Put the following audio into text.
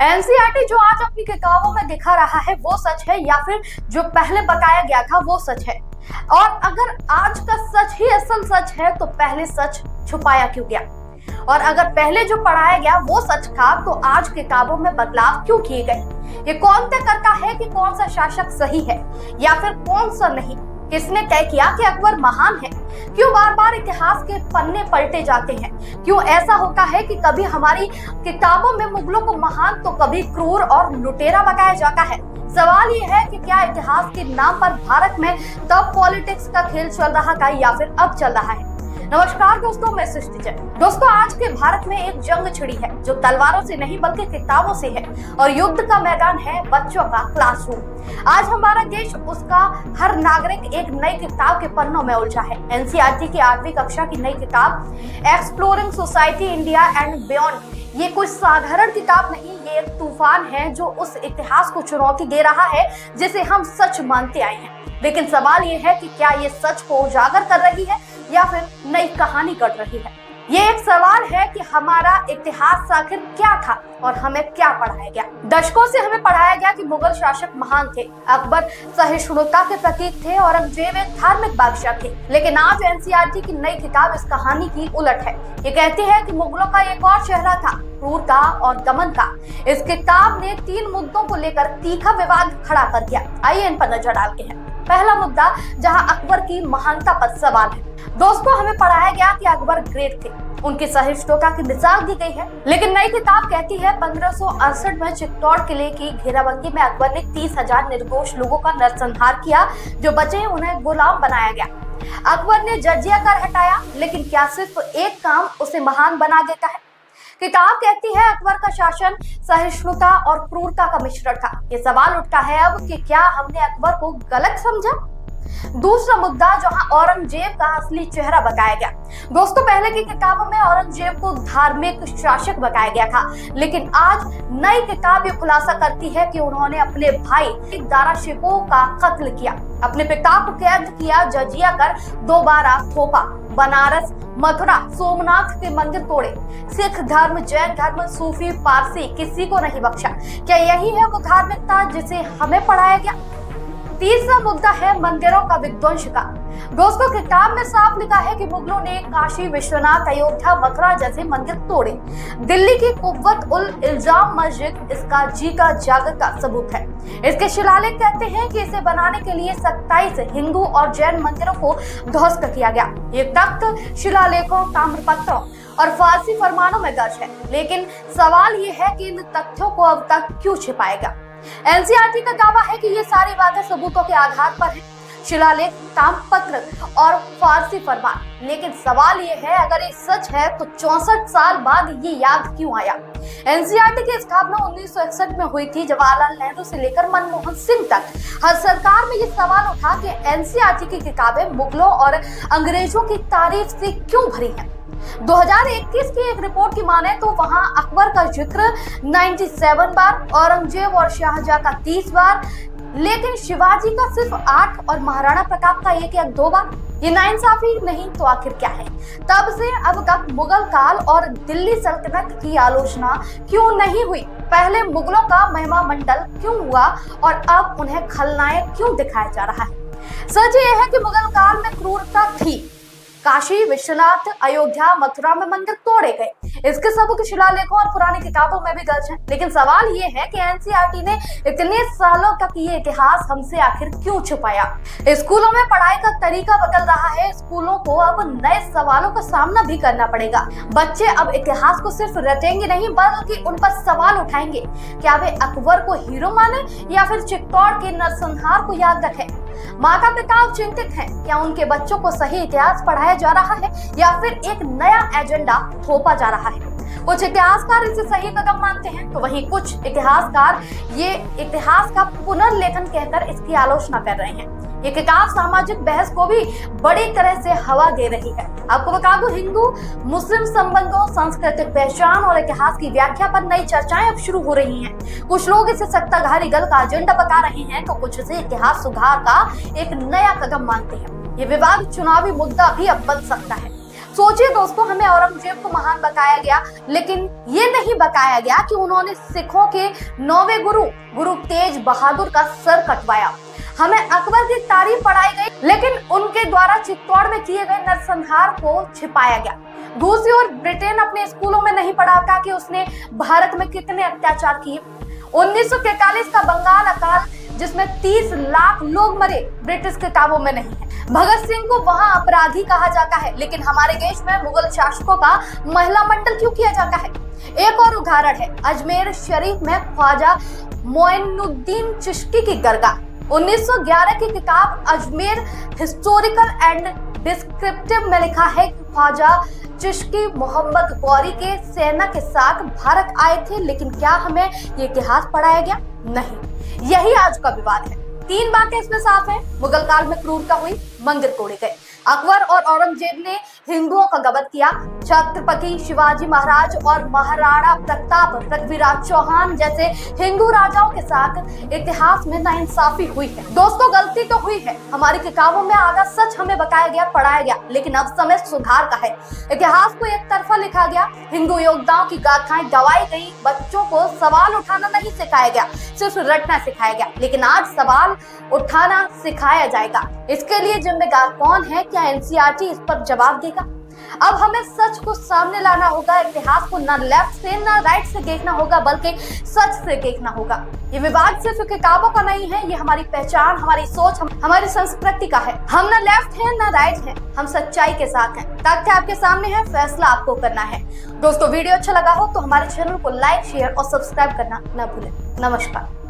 NCERT जो आज अपनी किताबों में दिखा रहा है वो सच है या फिर जो पहले बताया गया था वो सच है? और अगर आज का सच ही असल सच है तो पहले सच छुपाया क्यों गया? और अगर पहले जो पढ़ाया गया वो सच था तो आज किताबों में बदलाव क्यों किए गए? ये कौन तय करता है कि कौन सा शासक सही है या फिर कौन सा नहीं? किसने तय किया कि अकबर महान है? क्यों बार बार इतिहास के पन्ने पलटे जाते हैं? क्यों ऐसा होता है कि कभी हमारी किताबों में मुगलों को महान तो कभी क्रूर और लुटेरा बताया जाता है? सवाल ये है कि क्या इतिहास के नाम पर भारत में तब पॉलिटिक्स का खेल चल रहा था या फिर अब चल रहा है? नमस्कार दोस्तों, मैं सृष्टि जैन। दोस्तों, आज के भारत में एक जंग छिड़ी है जो तलवारों से नहीं बल्कि किताबों से है और युद्ध का मैदान है बच्चों का क्लासरूम। आज हमारा देश, उसका हर नागरिक एक नई किताब के पन्नों में उलझा है। एनसीईआरटी की 8वीं कक्षा की नई किताब exploring society India and beyond, ये कोई साधारण किताब नहीं, ये एक तूफान है जो उस इतिहास को चुनौती दे रहा है जिसे हम सच मानते आए हैं। लेकिन सवाल ये है कि क्या ये सच को उजागर कर रही है या फिर नई कहानी गढ़ रही है? ये एक सवाल है कि हमारा इतिहास आखिर क्या था और हमें क्या पढ़ाया गया। दशकों से हमें पढ़ाया गया कि मुगल शासक महान थे, अकबर सहिष्णुता के प्रतीक थे, औरंगजेब एक धार्मिक बादशाह थे। लेकिन आज एनसीईआरटी की नई किताब इस कहानी की उलट है। ये कहती है कि मुगलों का एक और चेहरा था, क्रूरता और दमन का। इस किताब ने 3 मुद्दों को लेकर तीखा विवाद खड़ा कर दिया। आइए इन पर नजर डालते हैं। पहला मुद्दा, जहां अकबर की महानता पर सवाल है। दोस्तों, हमें पढ़ाया गया कि अकबर ग्रेट थे, उनकी सहिष्णुता की मिसाल दी गई है। लेकिन नई किताब कहती है 1568 में चित्तौड़ किले की घेराबंदी में अकबर ने 30,000 निर्दोष लोगों का नरसंहार किया। जो बचे उन्हें गुलाम बनाया गया। अकबर ने जजिया कर हटाया, लेकिन क्या सिर्फ एक काम उसे महान बना देता है? किताब कहती है अकबर का शासन सहिष्णुता और क्रूरता का मिश्रण था। ये सवाल उठता है अब कि क्या हमने अकबर को गलत समझा? दूसरा मुद्दा, जहां औरंगजेब का असली चेहरा बताया गया। दोस्तों, पहले की किताबों में औरंगजेब को धार्मिक शासक बताया गया था, लेकिन आज नई किताब ये खुलासा करती है कि उन्होंने अपने भाई दारा शिकोह का कत्ल किया, अपने पिता को कैद किया, जजिया कर दोबारा थोपा, बनारस, मथुरा, सोमनाथ के मंदिर तोड़े, सिख धर्म, जैन धर्म, सूफी, पारसी, किसी को नहीं बख्शा। क्या यही है वो धार्मिकता जिसे हमें पढ़ाया गया? तीसरा मुद्दा है मंदिरों का विध्वंस का। दोस्तों, किताब में साफ लिखा है कि मुगलों ने काशी, विश्वनाथ, अयोध्या, मथुरा जैसे मंदिर तोड़े। दिल्ली की कुव्वत उल इल्जाम मस्जिद इसका जी का जागर का सबूत है। इसके शिलालेख कहते हैं कि इसे बनाने के लिए 27 हिंदू और जैन मंदिरों को ध्वस्त किया गया। ये तख्त शिलालेखों, ताम्रपत्रों और फारसी फरमानों में दर्ज है। लेकिन सवाल ये है कि इन तथ्यों को अब तक क्यों छिपाया गया? एनसीईआरटी का दावा है कि ये सारी बातें सबूतों के आधार पर है, शिलालेख, ताम्रपत्र और फारसी फरमान। लेकिन सवाल ये है, अगर ये सच है तो 64 साल बाद ये याद क्यों आया? एनसीईआरटी की स्थापना 1961 में हुई थी। जवाहरलाल नेहरू से लेकर मनमोहन सिंह तक हर सरकार में ये सवाल उठा कि एनसीईआरटी की किताबें मुगलों और अंग्रेजों की तारीफ से क्यों भरी हैं। 2021 की एक रिपोर्ट की माने तो वहां अकबर का जिक्र 97 बार, औरंगजेब और शाहजहां का 30 बार, लेकिन शिवाजी का सिर्फ 8 और महाराणा प्रताप का 1 या 2 बार। ये नाइंसाफी नहीं तो आखिर क्या है? तब से अब तक मुगल काल और दिल्ली सल्तनत की आलोचना क्यों नहीं हुई? पहले मुगलों का महिमा मंडल क्यों हुआ और अब उन्हें खलनायक क्यों दिखाया जा रहा है? सच ये है कि मुगल काल में क्रूरता थी। काशी, विश्वनाथ, अयोध्या, मथुरा में मंदिर तोड़े गए। इसके सबूत शिलालेखों और पुरानी किताबों में भी दर्ज हैं। लेकिन सवाल ये है कि एनसीईआरटी ने इतने सालों तक ये इतिहास हमसे आखिर क्यों छुपाया? स्कूलों में पढ़ाई का तरीका बदल रहा है। स्कूलों को अब नए सवालों का सामना भी करना पड़ेगा। बच्चे अब इतिहास को सिर्फ रटेंगे नहीं बल्कि उन पर सवाल उठाएंगे। क्या वे अकबर को हीरो माने या फिर चित्तौड़ के नरसंहार को याद रखें? माता पिता चिंतित हैं, क्या उनके बच्चों को सही इतिहास पढ़ाया जा रहा है या फिर एक नया एजेंडा थोपा जा रहा है? कुछ इतिहासकार इसे सही कदम मानते हैं तो वहीं कुछ इतिहासकार ये इतिहास का पुनर्लेखन कहकर इसकी आलोचना कर रहे हैं। ये किताब सामाजिक बहस को भी बड़ी तरह से हवा दे रही है। आपको बता दूं, हिंदू मुस्लिम संबंधों, सांस्कृतिक पहचान और इतिहास की व्याख्या पर नई चर्चाएं अब शुरू हो रही हैं। कुछ लोग इसे सत्ताधारी दल का एजेंडा बता रहे हैं तो कुछ इसे इतिहास सुधार का एक नया कदम मानते हैं। ये विवाद चुनावी मुद्दा भी अब बन सकता है। सोचिए दोस्तों, हमें औरंगजेब को महान बताया गया, लेकिन ये नहीं बताया गया कि उन्होंने सिखों के 9वें गुरु तेज बहादुर का सर कटवाया। हमें अकबर की तारीफ पढ़ाई गई, लेकिन उनके द्वारा चित्तौड़ में किए गए नरसंहार को छिपाया गया। दूसरी ओर ब्रिटेन अपने स्कूलों में नहीं पढ़ाता कि उसने भारत में कितने अत्याचार किए। 1943 का बंगाल अकाल, जिसमें 30 लाख लोग मरे, ब्रिटिश किताबों में नहीं है। भगत सिंह को वहां अपराधी कहा जाता है, लेकिन हमारे देश में मुगल शासकों का महिला मंडल क्यों किया जाता है? एक और उदाहरण है अजमेर शरीफ में ख्वाजा मोइनुद्दीन चिश्ती की दरगाह। 1911 की किताब अजमेर हिस्टोरिकल एंड डिस्क्रिप्टिव में लिखा है कि ख्वाजा चिश्ती मोहम्मद गौरी के सेना के साथ भारत आए थे, लेकिन क्या हमें ये इतिहास पढ़ाया गया? नहीं। यही आज का विवाद है। 3 बातें इसमें साफ है। मुगल काल में क्रूरता हुई, मंदिर तोड़े गए, अकबर और औरंगजेब ने हिंदुओं का गबन किया, छत्रपति शिवाजी महाराज और महाराणा प्रताप, पृथ्वीराज चौहान जैसे हिंदू राजाओं के साथ इतिहास में नाइंसाफी हुई है। दोस्तों, गलती तो हुई है, हमारी किताबों में आधा सच हमें बताया गया, पढ़ाया गया, लेकिन अब समय सुधार का है। इतिहास को एक तरफा लिखा गया, हिंदू योद्धाओं की गाथाएं गवाई गई, बच्चों को सवाल उठाना नहीं सिखाया गया, सिर्फ रटना सिखाया गया। लेकिन आज सवाल उठाना सिखाया जाएगा। इसके लिए जिम्मेदार कौन है? क्या एनसीईआरटी इस पर जवाब देगा? अब हमें सच को सामने लाना होगा। इतिहास को न लेफ्ट से न राइट से देखना होगा, बल्कि सच से देखना होगा। ये विवाद सिर्फ किताबों का नहीं है, ये हमारी पहचान, हमारी सोच, हमारी संस्कृति का है। हम न लेफ्ट हैं न राइट हैं, हम सच्चाई के साथ हैं। तथ्य आपके सामने है, फैसला आपको करना है। दोस्तों, वीडियो अच्छा लगा हो तो हमारे चैनल को लाइक, शेयर और सब्सक्राइब करना न भूलें। नमस्कार।